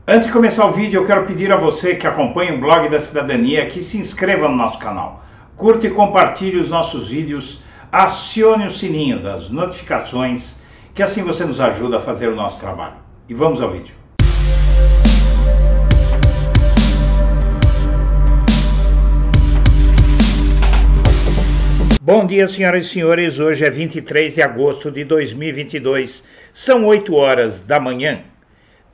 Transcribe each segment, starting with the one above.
Antes de começar o vídeo, eu quero pedir a você que acompanha o Blog da Cidadania que se inscreva no nosso canal. Curta e compartilhe os nossos vídeos, acione o sininho das notificações, que assim você nos ajuda a fazer o nosso trabalho. E vamos ao vídeo. Bom dia, senhoras e senhores. Hoje é 23 de agosto de 2022. São 8 horas da manhã.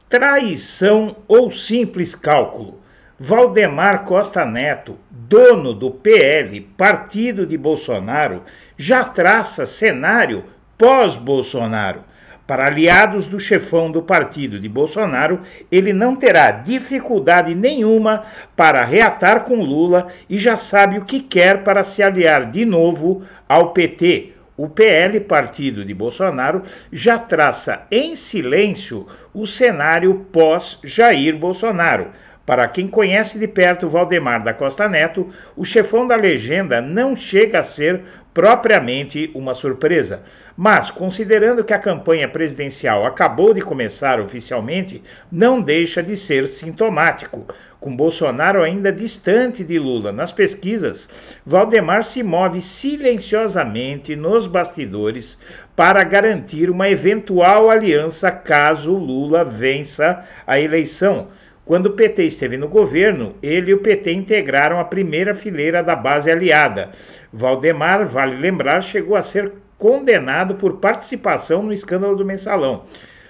Traição ou simples cálculo? Valdemar Costa Neto, dono do PL, partido de Bolsonaro, já traça cenário pós-Bolsonaro. Para aliados do chefão do partido de Bolsonaro, ele não terá dificuldade nenhuma para reatar com Lula e já sabe o que quer para se aliar de novo ao PT. O PL, partido de Bolsonaro, já traça em silêncio o cenário pós-Jair Bolsonaro. Para quem conhece de perto Valdemar da Costa Neto, o chefão da legenda não chega a ser propriamente uma surpresa. Mas, considerando que a campanha presidencial acabou de começar oficialmente, não deixa de ser sintomático. Com Bolsonaro ainda distante de Lula nas pesquisas, Valdemar se move silenciosamente nos bastidores para garantir uma eventual aliança caso Lula vença a eleição. Quando o PT esteve no governo, ele e o PT integraram a primeira fileira da base aliada. Valdemar, vale lembrar, chegou a ser condenado por participação no escândalo do Mensalão.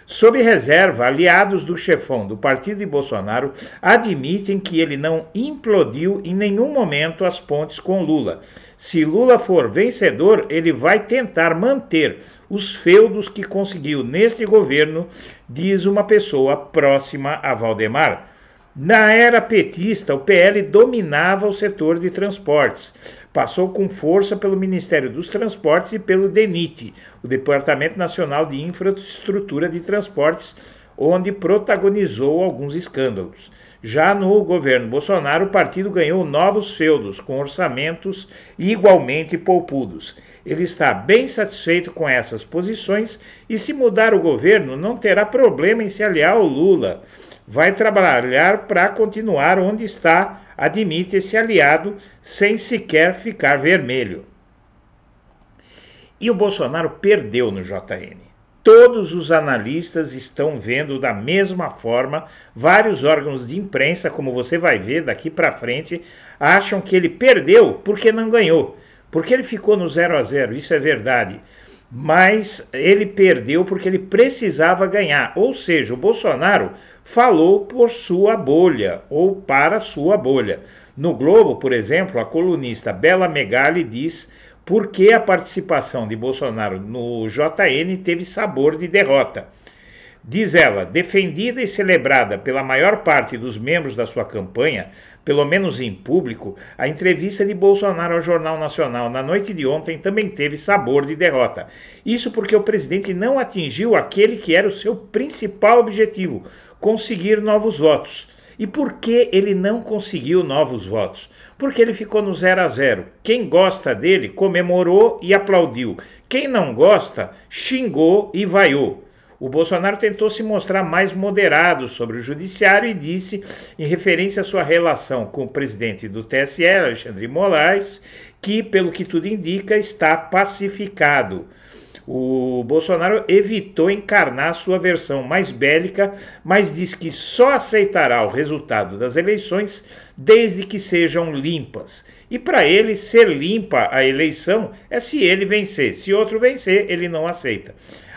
Sob reserva, aliados do chefão do partido de Bolsonaro admitem que ele não implodiu em nenhum momento as pontes com Lula. Se Lula for vencedor, ele vai tentar manter os feudos que conseguiu neste governo, diz uma pessoa próxima a Valdemar. Na era petista, o PL dominava o setor de transportes. Passou com força pelo Ministério dos Transportes e pelo DENIT, o Departamento Nacional de Infraestrutura de Transportes, onde protagonizou alguns escândalos. Já no governo Bolsonaro, o partido ganhou novos feudos, com orçamentos igualmente poupudos. Ele está bem satisfeito com essas posições e, se mudar o governo, não terá problema em se aliar ao Lula. Vai trabalhar para continuar onde está, admite esse aliado, sem sequer ficar vermelho. E o Bolsonaro perdeu no JN. Todos os analistas estão vendo da mesma forma. Vários órgãos de imprensa, como você vai ver daqui para frente, acham que ele perdeu porque não ganhou. Porque ele ficou no 0-0, isso é verdade. Mas ele perdeu porque ele precisava ganhar. Ou seja, o Bolsonaro falou por sua bolha, ou para sua bolha. No Globo, por exemplo, a colunista Bela Megali diz por que a participação de Bolsonaro no JN teve sabor de derrota. Diz ela, defendida e celebrada pela maior parte dos membros da sua campanha, pelo menos em público, a entrevista de Bolsonaro ao Jornal Nacional na noite de ontem também teve sabor de derrota. Isso porque o presidente não atingiu aquele que era o seu principal objetivo, conseguir novos votos. E por que ele não conseguiu novos votos? Porque ele ficou no 0-0. Quem gosta dele comemorou e aplaudiu. Quem não gosta, xingou e vaiou. O Bolsonaro tentou se mostrar mais moderado sobre o judiciário e disse, em referência à sua relação com o presidente do TSE, Alexandre de Moraes, que, pelo que tudo indica, está pacificado. O Bolsonaro evitou encarnar sua versão mais bélica, mas diz que só aceitará o resultado das eleições desde que sejam limpas. E para ele, ser limpa a eleição é se ele vencer. Se outro vencer, ele não aceita.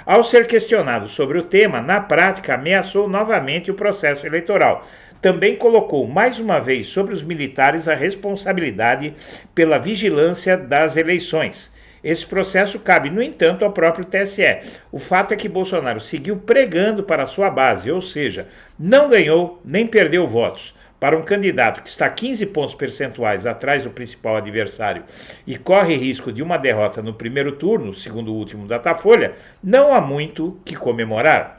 Ao ser questionado sobre o tema, na prática ameaçou novamente o processo eleitoral. Também colocou mais uma vez sobre os militares a responsabilidade pela vigilância das eleições. Esse processo cabe, no entanto, ao próprio TSE. O fato é que Bolsonaro seguiu pregando para a sua base, ou seja, não ganhou nem perdeu votos. Para um candidato que está 15 pontos percentuais atrás do principal adversário e corre risco de uma derrota no primeiro turno, segundo o último Datafolha, não há muito que comemorar.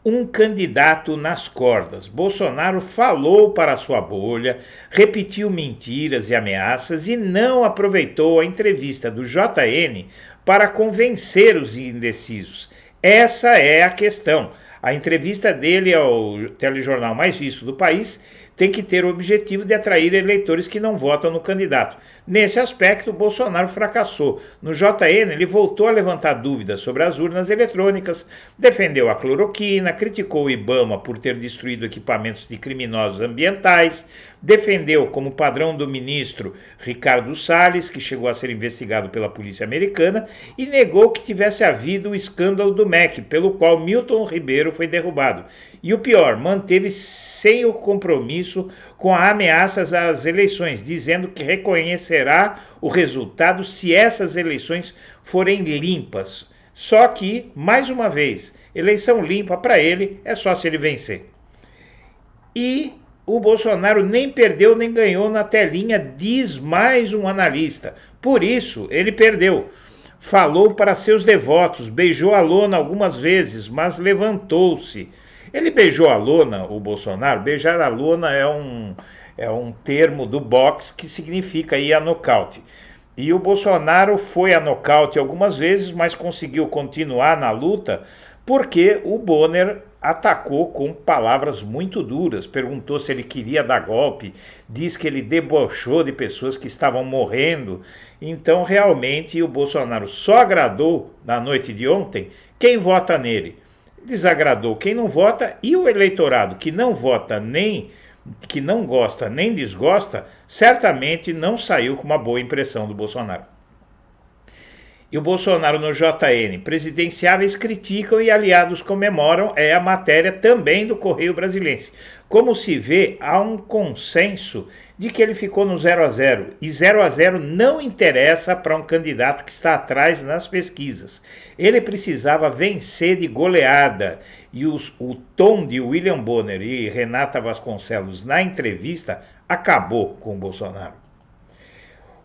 Um candidato nas cordas. Bolsonaro falou para sua bolha, repetiu mentiras e ameaças e não aproveitou a entrevista do JN para convencer os indecisos. Essa é a questão. A entrevista dele ao telejornal mais visto do país tem que ter o objetivo de atrair eleitores que não votam no candidato. Nesse aspecto, o Bolsonaro fracassou. No JN, ele voltou a levantar dúvidas sobre as urnas eletrônicas, defendeu a cloroquina, criticou o IBAMA por ter destruído equipamentos de criminosos ambientais, defendeu como padrão do ministro Ricardo Salles, que chegou a ser investigado pela polícia americana, e negou que tivesse havido o escândalo do MEC, pelo qual Milton Ribeiro foi derrubado. E o pior, manteve sem o compromisso com ameaças às eleições, dizendo que reconhecerá o resultado se essas eleições forem limpas. Só que, mais uma vez, eleição limpa para ele é só se ele vencer. E o Bolsonaro nem perdeu nem ganhou na telinha, diz mais um analista. Por isso, ele perdeu. Falou para seus devotos, beijou a lona algumas vezes, mas levantou-se. Ele beijou a lona, o Bolsonaro. Beijar a lona é um termo do boxe que significa ir a nocaute. E o Bolsonaro foi a nocaute algumas vezes, mas conseguiu continuar na luta porque o Bonner atacou com palavras muito duras, perguntou se ele queria dar golpe, diz que ele debochou de pessoas que estavam morrendo. Então, realmente, o Bolsonaro só agradou na noite de ontem quem vota nele. Desagradou quem não vota, e o eleitorado que não vota que não gosta nem desgosta, certamente não saiu com uma boa impressão do Bolsonaro. E o Bolsonaro no JN, presidenciáveis criticam e aliados comemoram, é a matéria também do Correio Brasiliense. Como se vê, há um consenso de que ele ficou no 0 a 0, e 0 a 0 não interessa para um candidato que está atrás nas pesquisas. Ele precisava vencer de goleada, e o tom de William Bonner e Renata Vasconcelos na entrevista acabou com o Bolsonaro.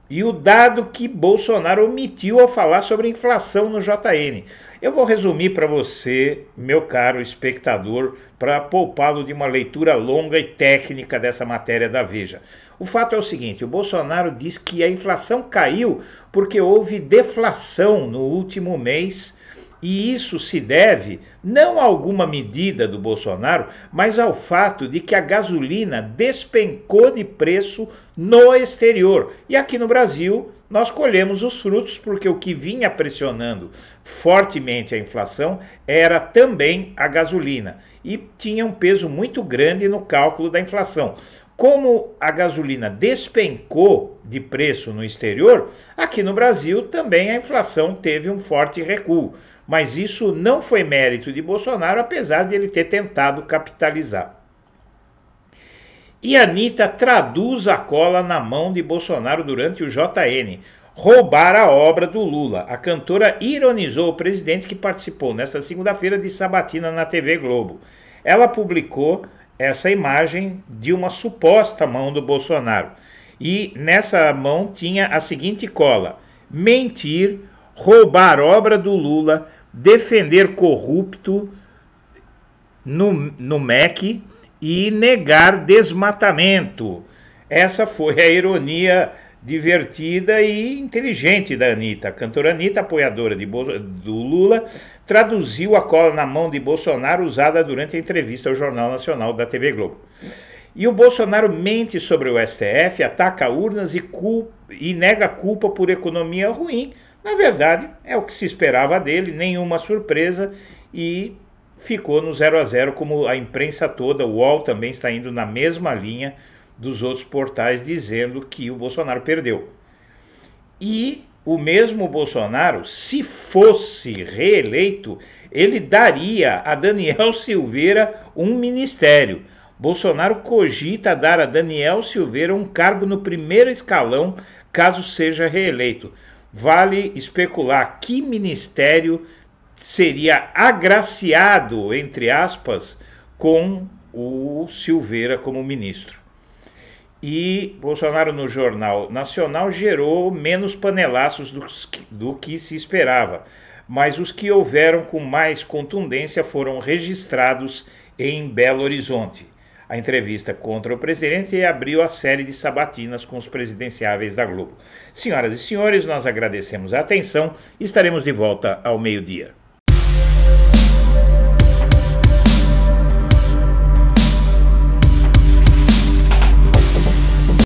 E o dado que Bolsonaro omitiu ao falar sobre inflação no JN. Eu vou resumir para você, meu caro espectador, para poupá-lo de uma leitura longa e técnica dessa matéria da Veja. O fato é o seguinte, o Bolsonaro diz que a inflação caiu porque houve deflação no último mês, e isso se deve não a alguma medida do Bolsonaro, mas ao fato de que a gasolina despencou de preço no exterior. E aqui no Brasil nós colhemos os frutos, porque o que vinha pressionando fortemente a inflação era também a gasolina, e tinha um peso muito grande no cálculo da inflação. Como a gasolina despencou de preço no exterior, aqui no Brasil também a inflação teve um forte recuo. Mas isso não foi mérito de Bolsonaro, apesar de ele ter tentado capitalizar. E Anitta traduz a cola na mão de Bolsonaro durante o JN. Roubar a obra do Lula. A cantora ironizou o presidente que participou nesta segunda-feira de sabatina na TV Globo. Ela publicou essa imagem de uma suposta mão do Bolsonaro. E nessa mão tinha a seguinte cola: mentir, roubar obra do Lula, defender corrupto no MEC e negar desmatamento. Essa foi a ironia divertida e inteligente da Anitta. A cantora Anitta, apoiadora do Lula, traduziu a cola na mão de Bolsonaro usada durante a entrevista ao Jornal Nacional da TV Globo. E o Bolsonaro mente sobre o STF, ataca urnas e nega culpa por economia ruim. Na verdade, é o que se esperava dele, nenhuma surpresa, e ficou no 0 a 0, como a imprensa toda. O UOL também está indo na mesma linha dos outros portais, dizendo que o Bolsonaro perdeu. E o mesmo Bolsonaro, se fosse reeleito, ele daria a Daniel Silveira um ministério. Bolsonaro cogita dar a Daniel Silveira um cargo no primeiro escalão, caso seja reeleito. Vale especular que ministério seria agraciado, entre aspas, com o Silveira como ministro. E Bolsonaro no Jornal Nacional gerou menos panelaços do que se esperava, mas os que houveram com mais contundência foram registrados em Belo Horizonte. A entrevista contra o presidente abriu a série de sabatinas com os presidenciáveis da Globo. Senhoras e senhores, nós agradecemos a atenção e estaremos de volta ao meio-dia.